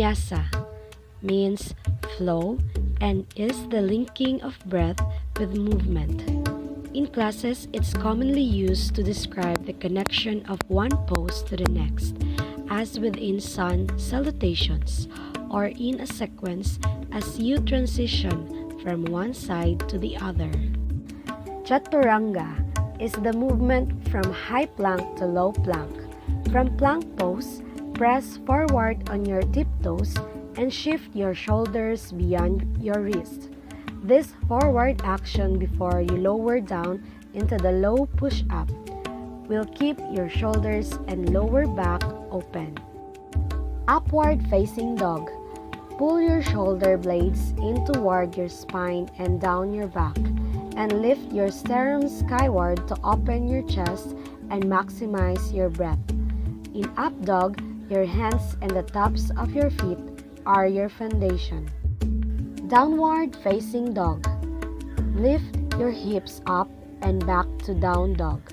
Vinyasa means flow and is the linking of breath with movement. In classes, it's commonly used to describe the connection of one pose to the next, as within sun salutations, or in a sequence as you transition from one side to the other. Chaturanga is the movement from high plank to low plank. From plank pose, press forward on your tiptoes and shift your shoulders beyond your wrist. This forward action before you lower down into the low push-up will keep your shoulders and lower back open. Upward facing dog. Pull your shoulder blades in toward your spine and down your back, and lift your sternum skyward to open your chest and maximize your breath. In up dog, your hands and the tops of your feet are your foundation. Downward facing dog. Lift your hips up and back to down dog.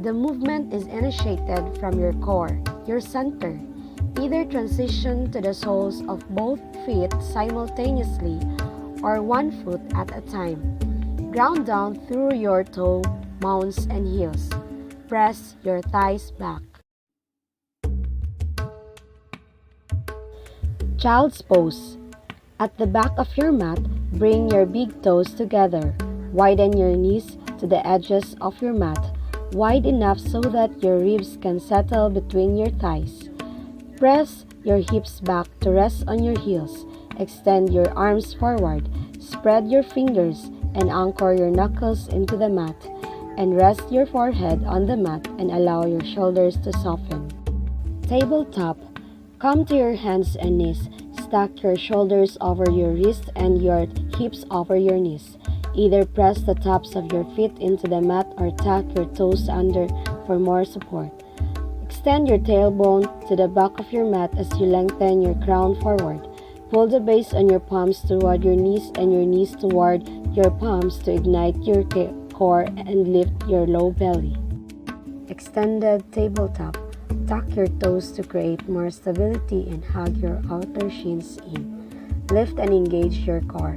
The movement is initiated from your core, your center. Either transition to the soles of both feet simultaneously or one foot at a time. Ground down through your toe mounts and heels. Press your thighs back. Child's pose. At the back of your mat, bring your big toes together. Widen your knees to the edges of your mat, wide enough so that your ribs can settle between your thighs. Press your hips back to rest on your heels. Extend your arms forward. Spread your fingers and anchor your knuckles into the mat, and rest your forehead on the mat and allow your shoulders to soften. Tabletop. Come to your hands and knees. Stack your shoulders over your wrists and your hips over your knees. Either press the tops of your feet into the mat or tuck your toes under for more support. Extend your tailbone to the back of your mat as you lengthen your crown forward. Pull the base on your palms toward your knees and your knees toward your palms to ignite your core and lift your low belly. Extended tabletop. Tuck your toes to create more stability and hug your outer shins in. Lift and engage your core.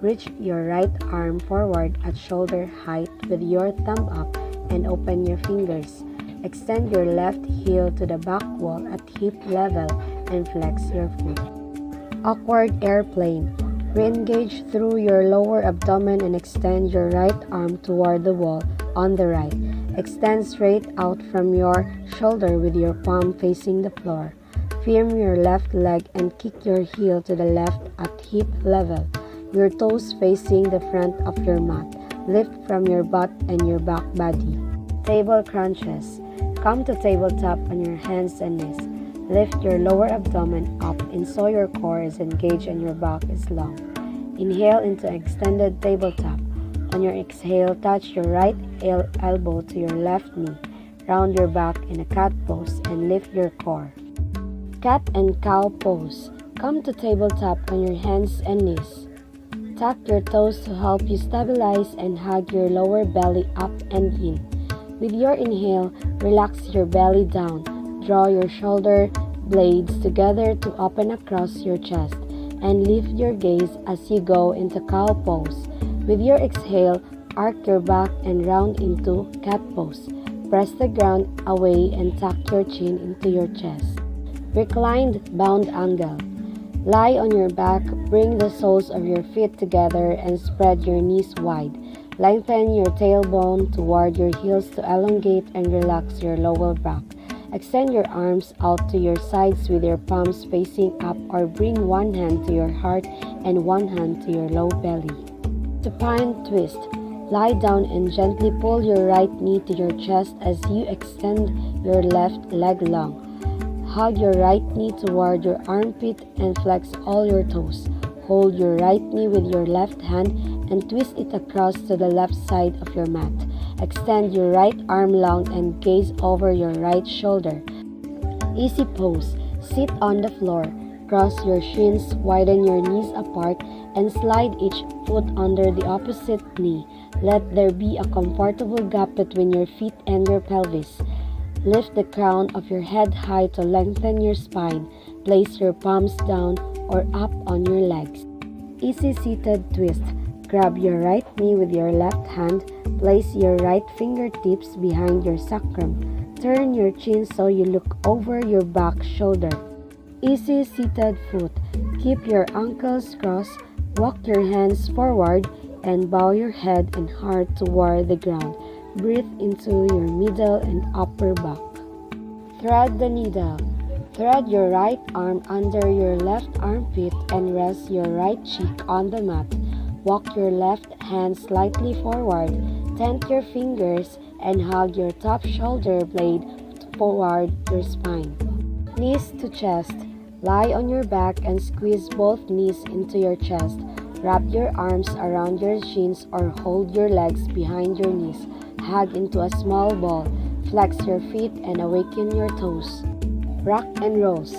Reach your right arm forward at shoulder height with your thumb up and open your fingers. Extend your left heel to the back wall at hip level and flex your foot. Awkward airplane. Re-engage through your lower abdomen and extend your right arm toward the wall on the right. Extend straight out from your shoulder with your palm facing the floor. Firm your left leg and kick your heel to the left at hip level. Your toes facing the front of your mat. Lift from your butt and your back body. Table crunches. Come to tabletop on your hands and knees. Lift your lower abdomen up and so your core is engaged and your back is long. Inhale into extended tabletop. On your exhale, touch your right elbow to your left knee. Round your back in a cat pose and lift your core. Cat and cow pose. Come to tabletop on your hands and knees. Tuck your toes to help you stabilize and hug your lower belly up and in. With your inhale, relax your belly down. Draw your shoulder blades together to open across your chest and lift your gaze as you go into cow pose. With your exhale, arc your back and round into cat pose. Press the ground away and tuck your chin into your chest. Reclined bound angle. Lie on your back, bring the soles of your feet together and spread your knees wide. Lengthen your tailbone toward your heels to elongate and relax your lower back. Extend your arms out to your sides with your palms facing up or bring one hand to your heart and one hand to your low belly. Supine twist. Lie down and gently pull your right knee to your chest as you extend your left leg long. Hug your right knee toward your armpit and flex all your toes. Hold your right knee with your left hand and twist it across to the left side of your mat. Extend your right arm long and gaze over your right shoulder. Easy pose. Sit on the floor. Cross your shins, widen your knees apart, and slide each foot under the opposite knee. Let there be a comfortable gap between your feet and your pelvis. Lift the crown of your head high to lengthen your spine. Place your palms down or up on your legs. Easy seated twist. Grab your right knee with your left hand. Place your right fingertips behind your sacrum. Turn your chin so you look over your back shoulder. Easy seated foot. Keep your ankles crossed. Walk your hands forward and bow your head and heart toward the ground. Breathe into your middle and upper back. Thread the needle. Thread your right arm under your left armpit and rest your right cheek on the mat. Walk your left hand slightly forward. Tent your fingers and hug your top shoulder blade toward your spine. Knees to chest. Lie on your back and squeeze both knees into your chest. Wrap your arms around your shins or hold your legs behind your knees. Hug into a small ball. Flex your feet and awaken your toes. Rock and rolls.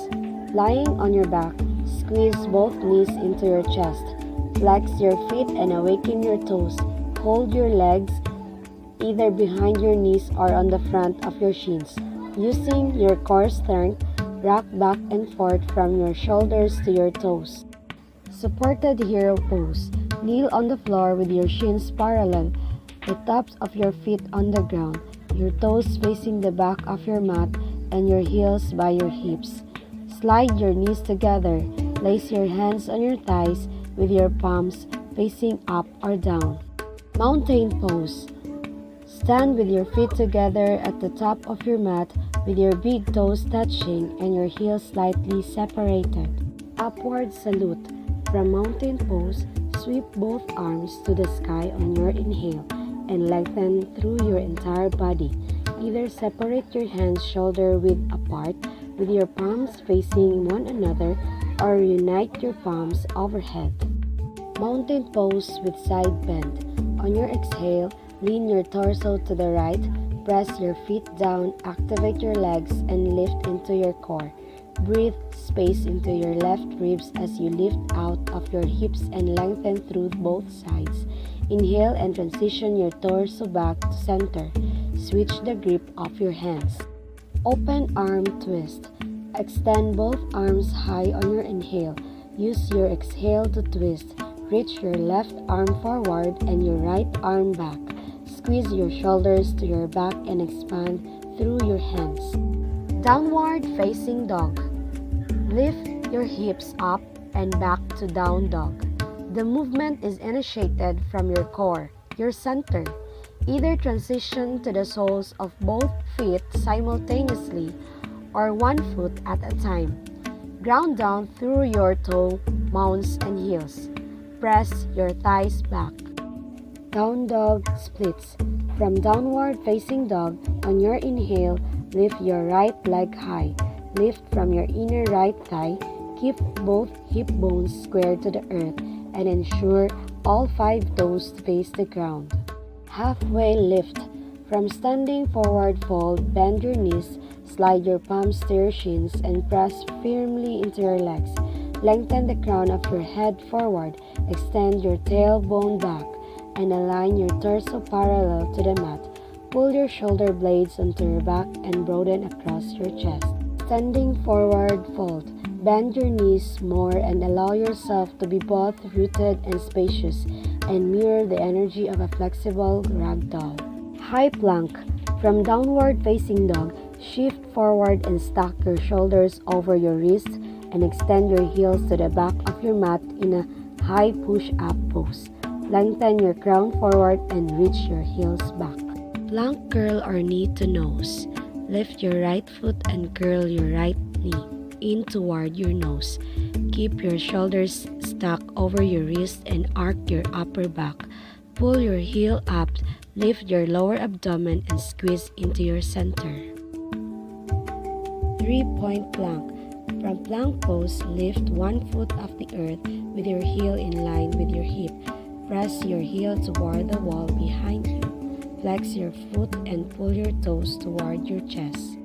Lying on your back, squeeze both knees into your chest. Flex your feet and awaken your toes. Hold your legs either behind your knees or on the front of your shins. Using your core strength, rock back and forth from your shoulders to your toes. Supported hero pose. Kneel on the floor with your shins parallel, the tops of your feet on the ground, your toes facing the back of your mat and your heels by your hips. Slide your knees together. Place your hands on your thighs with your palms facing up or down. Mountain pose. Stand with your feet together at the top of your mat with your big toes touching and your heels slightly separated. Upward salute. From mountain pose, sweep both arms to the sky on your inhale and lengthen through your entire body. Either separate your hands shoulder width apart with your palms facing one another or unite your palms overhead. Mountain pose with side bend. On your exhale, lean your torso to the right, press your feet down, activate your legs, and lift into your core. Breathe space into your left ribs as you lift out of your hips and lengthen through both sides. Inhale and transition your torso back to center. Switch the grip of your hands. Open arm twist. Extend both arms high on your inhale. Use your exhale to twist. Reach your left arm forward and your right arm back. Squeeze your shoulders to your back and expand through your hands. Downward facing dog. Lift your hips up and back to down dog. The movement is initiated from your core, your center. Either transition to the soles of both feet simultaneously or one foot at a time. Ground down through your toe mounts and heels. Press your thighs back. Down dog splits. From downward facing dog, on your inhale, lift your right leg high. Lift from your inner right thigh. Keep both hip bones square to the earth and ensure all 5 toes face the ground. Halfway lift. From standing forward fold, bend your knees, slide your palms to your shins and press firmly into your legs. Lengthen the crown of your head forward, extend your tailbone back, and align your torso parallel to the mat. Pull your shoulder blades onto your back and broaden across your chest. Standing forward fold. Bend your knees more and allow yourself to be both rooted and spacious and mirror the energy of a flexible ragdoll. High plank. From downward facing dog, shift forward and stack your shoulders over your wrists and extend your heels to the back of your mat in a high push-up pose. Lengthen your crown forward and reach your heels back. Plank curl or knee to nose. Lift your right foot and curl your right knee in toward your nose. Keep your shoulders stuck over your wrist and arc your upper back. Pull your heel up, lift your lower abdomen and squeeze into your center. 3-point plank. From plank pose, lift one foot off the earth with your heel in line with your hip. Press your heel toward the wall behind you. Flex your foot and pull your toes toward your chest.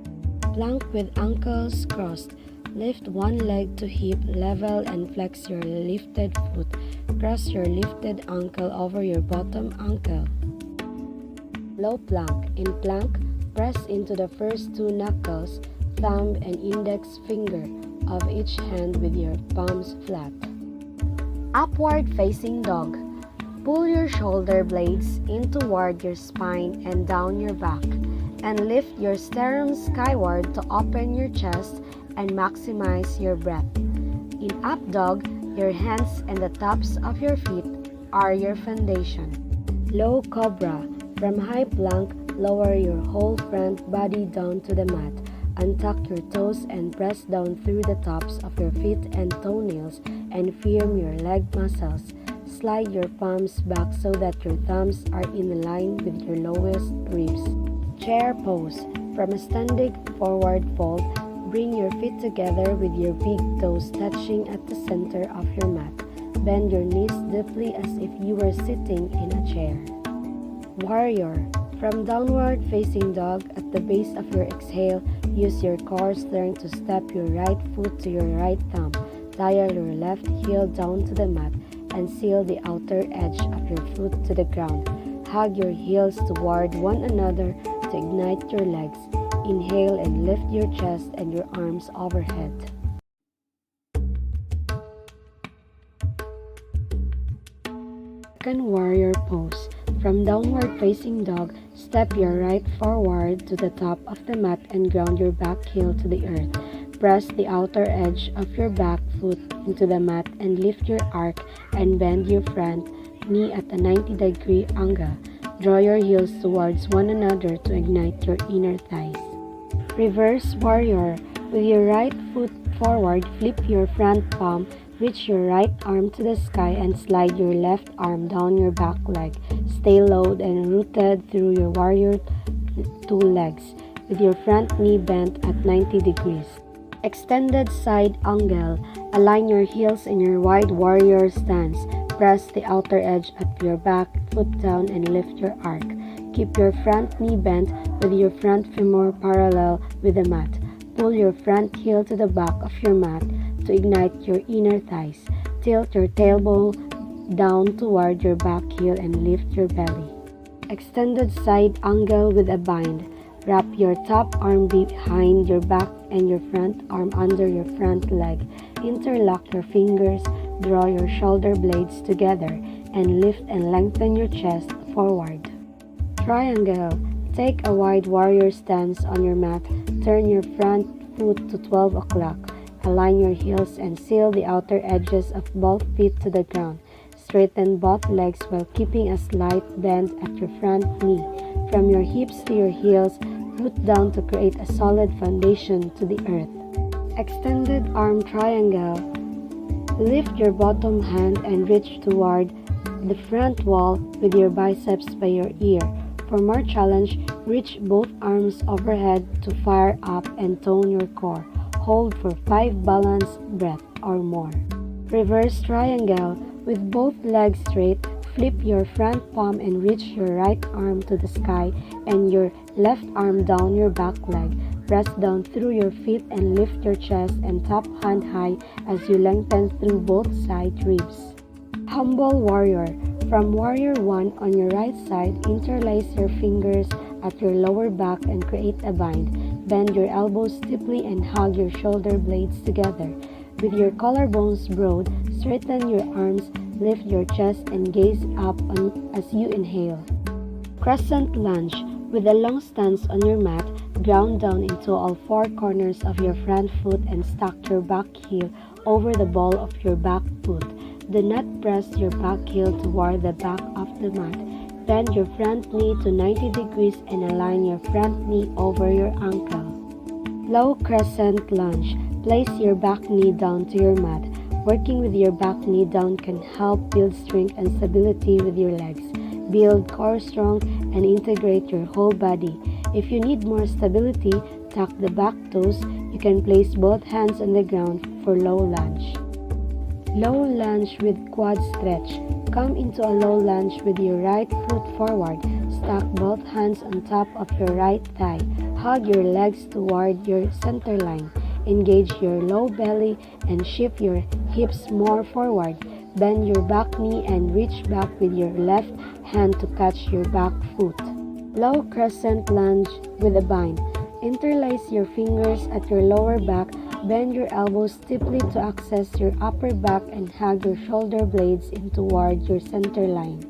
Plank with ankles crossed. Lift one leg to hip level and flex your lifted foot. Cross your lifted ankle over your bottom ankle. Low plank. In plank, press into the first 2 knuckles, thumb and index finger of each hand with your palms flat. Upward facing dog. Pull your shoulder blades in toward your spine and down your back, and lift your sternum skyward to open your chest and maximize your breath. In up dog, your hands and the tops of your feet are your foundation. Low cobra. From high plank, lower your whole front body down to the mat. Untuck your toes and press down through the tops of your feet and toenails and firm your leg muscles. Slide your palms back so that your thumbs are in line with your lowest ribs. Chair pose. From a standing forward fold, bring your feet together with your big toes touching at the center of your mat. Bend your knees deeply as if you were sitting in a chair. Warrior. From downward facing dog, at the base of your exhale, use your core strength to step your right foot to your right thumb. Dial your left heel down to the mat and seal the outer edge of your foot to the ground. Hug your heels toward one another to ignite your legs. Inhale and lift your chest and your arms overhead. Second warrior pose. From downward facing dog, step your right forward to the top of the mat and ground your back heel to the earth. Press the outer edge of your back foot into the mat and lift your arc and bend your front knee at a 90-degree angle. Draw your heels towards one another to ignite your inner thighs. Reverse warrior. With your right foot forward, flip your front palm, reach your right arm to the sky and slide your left arm down your back leg. Stay low and rooted through your warrior two legs with your front knee bent at 90 degrees. Extended side angle. Align your heels in your wide warrior stance. Press the outer edge of your back foot down and lift your arc. Keep your front knee bent with your front femur parallel with the mat. Pull your front heel to the back of your mat to ignite your inner thighs. Tilt your tailbone down toward your back heel and lift your belly. Extended side angle with a bind. Wrap your top arm behind your back and your front arm under your front leg. Interlock your fingers, draw your shoulder blades together, and lift and lengthen your chest forward. Triangle. Take a wide warrior stance on your mat. Turn your front foot to 12 o'clock. Align your heels and seal the outer edges of both feet to the ground. Straighten both legs while keeping a slight bend at your front knee. From your hips to your heels, root down to create a solid foundation to the earth. Extended arm triangle. Lift your bottom hand and reach toward the front wall with your biceps by your ear. For more challenge, reach both arms overhead to fire up and tone your core. Hold for 5 balanced breaths or more. Reverse triangle. With both legs straight, flip your front palm and reach your right arm to the sky and your left arm down your back leg. Press down through your feet and lift your chest and top hand high as you lengthen through both side ribs. Humble warrior. From warrior 1 on your right side, interlace your fingers at your lower back and create a bind. Bend your elbows deeply and hug your shoulder blades together. With your collarbones broad, straighten your arms, lift your chest and gaze up as you inhale. Crescent lunge. With a long stance on your mat, ground down into all 4 corners of your front foot and stack your back heel over the ball of your back foot. Do not press your back heel toward the back of the mat. Bend your front knee to 90 degrees and align your front knee over your ankle. Low crescent lunge. Place your back knee down to your mat. Working with your back knee down can help build strength and stability with your legs. Build core strong and integrate your whole body. If you need more stability, tuck the back toes. You can place both hands on the ground for low lunge. Low lunge with quad stretch. Come into a low lunge with your right foot forward. Stack both hands on top of your right thigh. Hug your legs toward your center line. Engage your low belly and shift your hips more forward. Bend your back knee and reach back with your left hand to catch your back foot. Low crescent lunge with a bind. Interlace your fingers at your lower back, Bend your elbows deeply to access your upper back and hug your shoulder blades in toward your center line.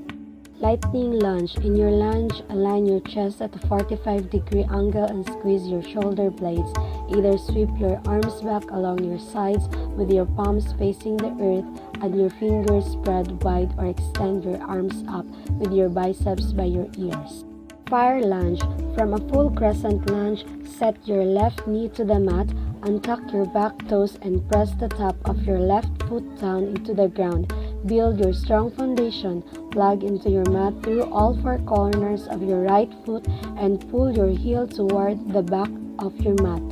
Lightning lunge. In your lunge, align your chest at a 45-degree angle and squeeze your shoulder blades. Either sweep your arms back along your sides with your palms facing the earth and your fingers spread wide, or extend your arms up with your biceps by your ears. Fire lunge. From a full crescent lunge, set your left knee to the mat, untuck your back toes and press the top of your left foot down into the ground. Build your strong foundation. Plug into your mat through all four corners of your right foot and pull your heel toward the back of your mat.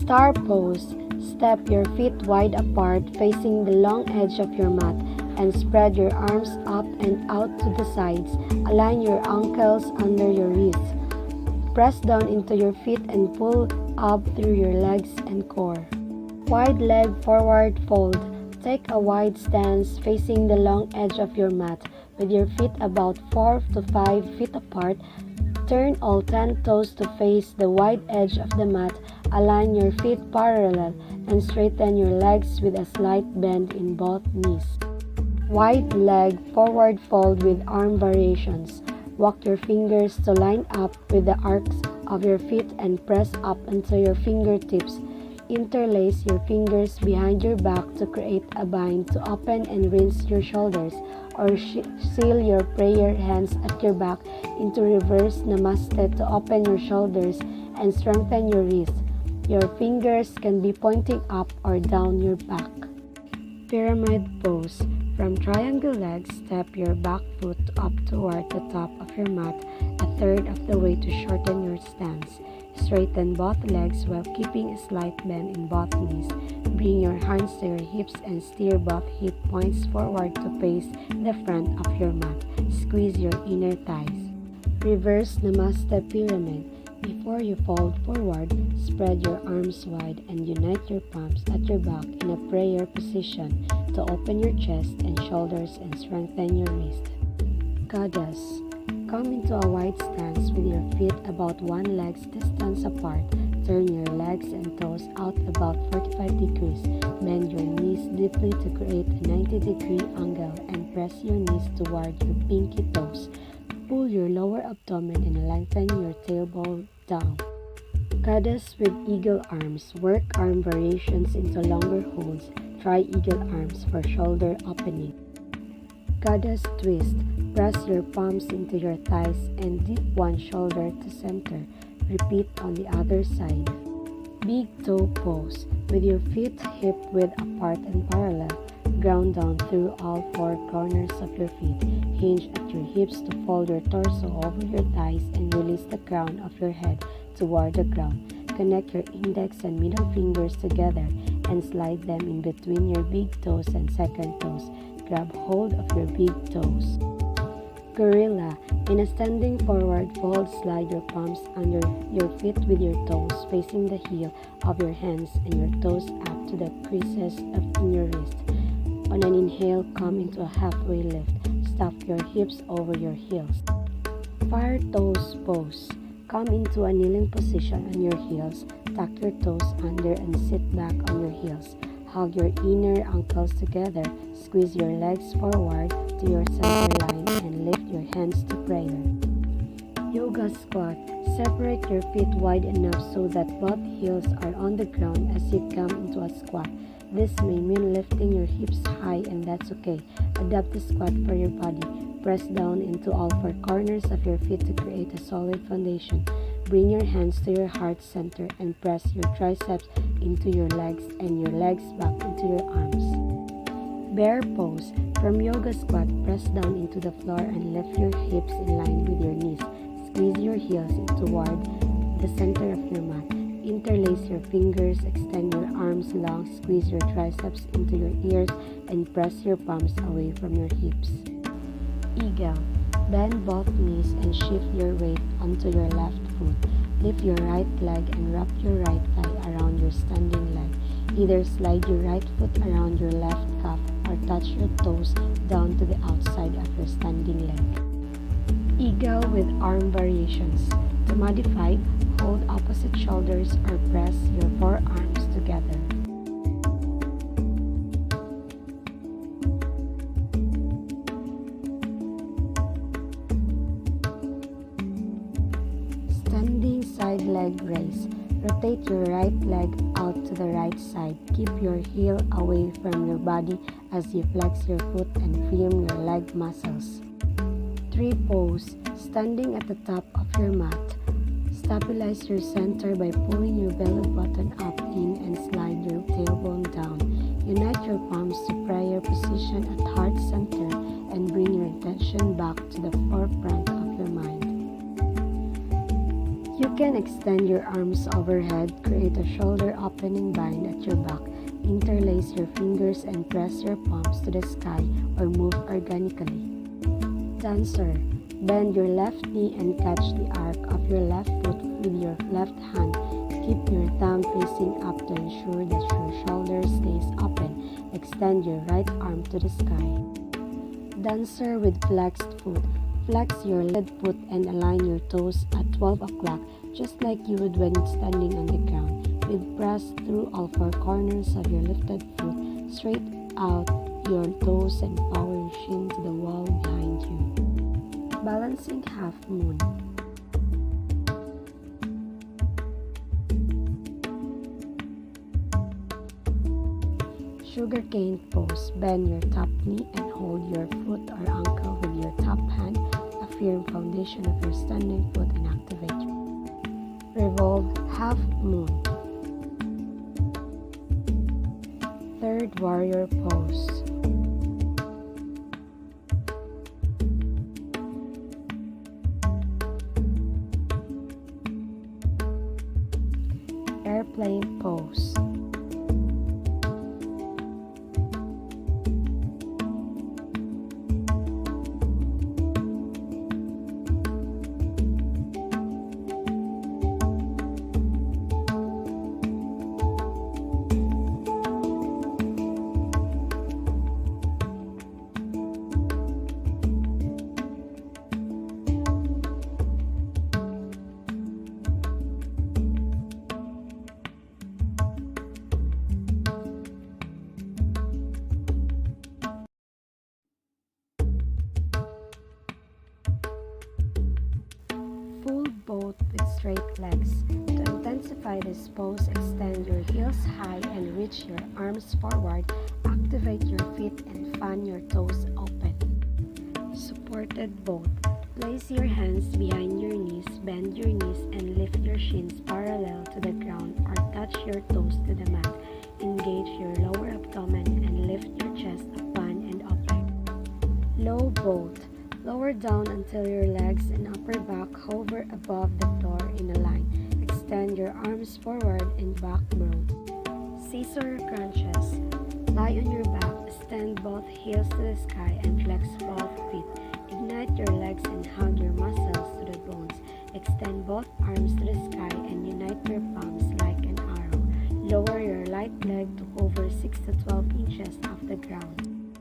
Star pose. Step your feet wide apart facing the long edge of your mat and spread your arms up and out to the sides. Align your ankles under your wrists. Press down into your feet and pull up through your legs and core. Wide leg forward fold. Take a wide stance facing the long edge of your mat with your feet about 4 to 5 feet apart. Turn all 10 toes to face the wide edge of the mat. Align your feet parallel and straighten your legs with a slight bend in both knees. Wide leg forward fold with arm variations. Walk your fingers to line up with the arcs of your feet and press up until your fingertips. Interlace your fingers behind your back to create a bind to open and rinse your shoulders, or seal your prayer hands at your back into reverse namaste to open your shoulders and strengthen your wrists. Your fingers can be pointing up or down your back. Pyramid pose. From triangle legs, step your back foot up toward the top of your mat a third of the way to shorten your stance. Straighten both legs while keeping a slight bend in both knees. Bring your hands to your hips and steer both hip points forward to face the front of your mat. Squeeze your inner thighs. Reverse Namaste Pyramid. Before you fold forward, spread your arms wide and unite your palms at your back in a prayer position to open your chest and shoulders and strengthen your wrist. Goddess. Come into a wide stance with your feet about one leg's distance apart. Turn your legs and toes out about 45 degrees. Bend your knees deeply to create a 90-degree angle and press your knees toward your pinky toes. Pull your lower abdomen and lengthen your tailbone down. Goddess with eagle arms. Work arm variations into longer holds. Try eagle arms for shoulder opening. Goddess twist. Press your palms into your thighs and dip one shoulder to center. Repeat on the other side. Big toe pose. With your feet hip width apart and parallel, ground down through all four corners of your feet. Hinge at your hips to fold your torso over your thighs and release the crown of your head toward the ground. Connect your index and middle fingers together and slide them in between your big toes and second toes. Grab hold of your big toes. Gorilla. In a standing forward fold, slide your palms under your feet with your toes facing the heel of your hands and your toes up to the creases in your wrist. On an inhale, come into a halfway lift. Stuff your hips over your heels. Fire toes pose. Come into a kneeling position on your heels. Tuck your toes under and sit back on your heels. Hug your inner ankles together. Squeeze your legs forward to your center line and lift your hands to prayer. Yoga squat. Separate your feet wide enough so that both heels are on the ground as you come into a squat. This may mean lifting your hips high, and that's okay. Adapt the squat for your body. Press down into all four corners of your feet to create a solid foundation. Bring your hands to your heart center and press your triceps into your legs and your legs back into your arms. Bear pose. From yoga squat, press down into the floor and lift your hips in line with your knees. Squeeze your heels in toward the center of your mat. Interlace your fingers, extend your arms long, squeeze your triceps into your ears, and press your palms away from your hips. Eagle. Bend both knees and shift your weight onto your left foot. Lift your right leg and wrap your right thigh around your standing leg. Either slide your right foot around your left calf or touch your toes down to the outside of your standing leg. Eagle with arm variations. To modify, hold opposite shoulders or press your forearms together. Standing side leg raise. Rotate your right leg out to the right side. Keep your heel away from your body as you flex your foot and firm your leg muscles. Tree pose. Standing at the top of your mat. Stabilize your center by pulling your belly button up in and slide your tailbone down. Unite your palms to prayer position at heart center and bring your attention back to the forefront of your mind. You can extend your arms overhead, create a shoulder opening bind at your back, interlace your fingers and press your palms to the sky or move organically. Dancer. Bend your left knee and catch the arc of your left foot with your left hand. Keep your thumb facing up to ensure that your shoulder stays open. Extend your right arm to the sky. Dancer with flexed foot. Flex your left foot and align your toes at 12 o'clock, just like you would when standing on the ground. With press through all four corners of your lifted foot, straight out your toes and power your shin to the wall behind you. Balancing half moon. Sugarcane pose. Bend your top knee and hold your foot or ankle with your top hand. A firm foundation of your standing foot and activate. Revolve half moon. Third warrior pose. Airplane pose. Full boat with straight legs. To intensify this pose, extend your heels high and reach your arms forward. Activate your feet and fan your toes open. Supported boat. Place your hands behind your knees, bend your knees and lift your shins parallel to the ground or touch your toes to the mat. Engage your lower abdomen and lift your chest up and open. Low boat. Lower down until your legs and upper back hover above the floor in a line. Extend your arms forward and back broad. Scissor crunches. Lie on your back, extend both heels to the sky and flex both feet. Ignite your legs and hug your muscles to the bones. Extend both arms to the sky and unite your palms like an arrow. Lower your right leg to over 6 to 12 inches off the ground.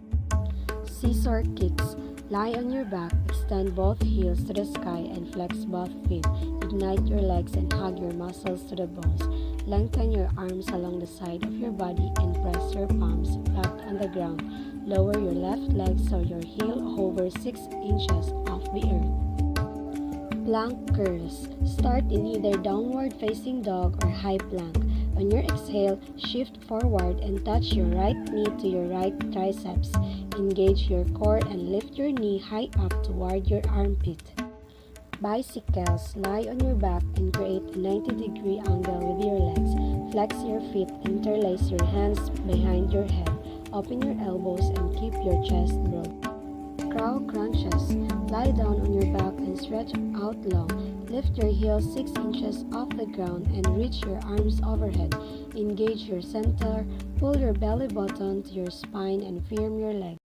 Scissor kicks. Lie on your back, extend both heels to the sky and flex both feet. Ignite your legs and hug your muscles to the bones. Lengthen your arms along the side of your body and press your palms flat on the ground. Lower your left leg so your heel hovers 6 inches off the earth. Plank curls. Start in either downward facing dog or high plank. On your exhale, shift forward and touch your right knee to your right triceps. Engage your core and lift your knee high up toward your armpit. Bicycles. Lie on your back and create a 90-degree angle with your legs. Flex your feet, interlace your hands behind your head. Open your elbows and keep your chest broad. Crow crunches. Lie down on your back and stretch out long. Lift your heels 6 inches off the ground and reach your arms overhead. Engage your center, pull your belly button to your spine and firm your legs.